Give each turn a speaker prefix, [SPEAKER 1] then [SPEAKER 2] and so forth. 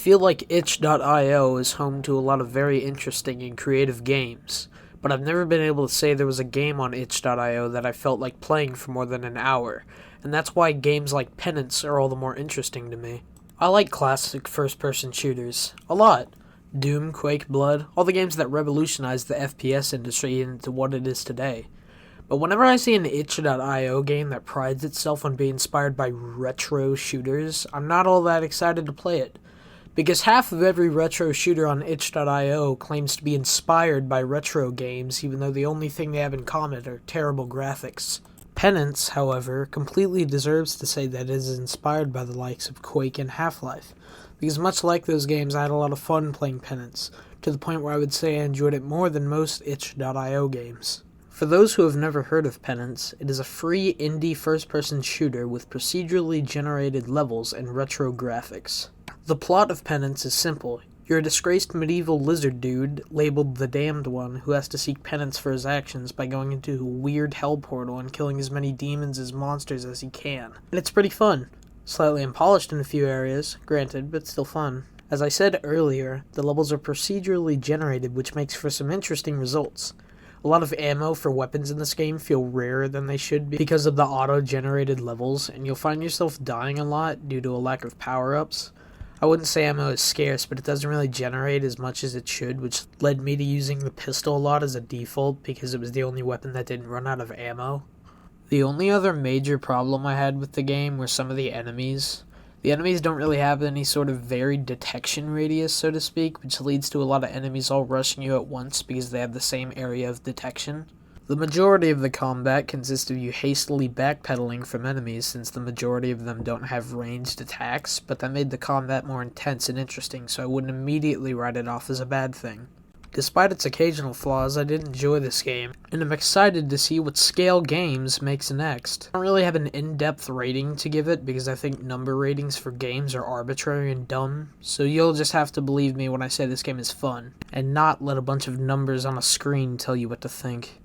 [SPEAKER 1] feel like itch.io is home to a lot of very interesting and creative games, but I've never been able to say there was a game on itch.io that I felt like playing for more than an hour, and that's why games like Penance are all the more interesting to me. I like classic first-person shooters, a lot. Doom, Quake, Blood, all the games that revolutionized the FPS industry into what it is today. But whenever I see an itch.io game that prides itself on being inspired by retro shooters, I'm not all that excited to play it. Because half of every retro shooter on itch.io claims to be inspired by retro games, even though the only thing they have in common are terrible graphics. Penance, however, completely deserves to say that it is inspired by the likes of Quake and Half-Life, because much like those games, I had a lot of fun playing Penance, to the point where I would say I enjoyed it more than most itch.io games. For those who have never heard of Penance, it is a free indie first-person shooter with procedurally generated levels and retro graphics. The plot of Penance is simple. You're a disgraced medieval lizard dude, labeled the Damned One, who has to seek penance for his actions by going into a weird hell portal and killing as many demons as monsters as he can. And it's pretty fun. Slightly unpolished in a few areas, granted, but still fun. As I said earlier, the levels are procedurally generated, which makes for some interesting results. A lot of ammo for weapons in this game feel rarer than they should be because of the auto-generated levels, and you'll find yourself dying a lot due to a lack of power-ups. I wouldn't say ammo is scarce, but it doesn't really generate as much as it should, which led me to using the pistol a lot as a default because it was the only weapon that didn't run out of ammo. The only other major problem I had with the game were some of the enemies. The enemies don't really have any sort of varied detection radius, so to speak, which leads to a lot of enemies all rushing you at once because they have the same area of detection. The majority of the combat consists of you hastily backpedaling from enemies since the majority of them don't have ranged attacks, but that made the combat more intense and interesting, so I wouldn't immediately write it off as a bad thing. Despite its occasional flaws, I did enjoy this game, and I'm excited to see what Scale Games makes next. I don't really have an in-depth rating to give it because I think number ratings for games are arbitrary and dumb, so you'll just have to believe me when I say this game is fun, and not let a bunch of numbers on a screen tell you what to think.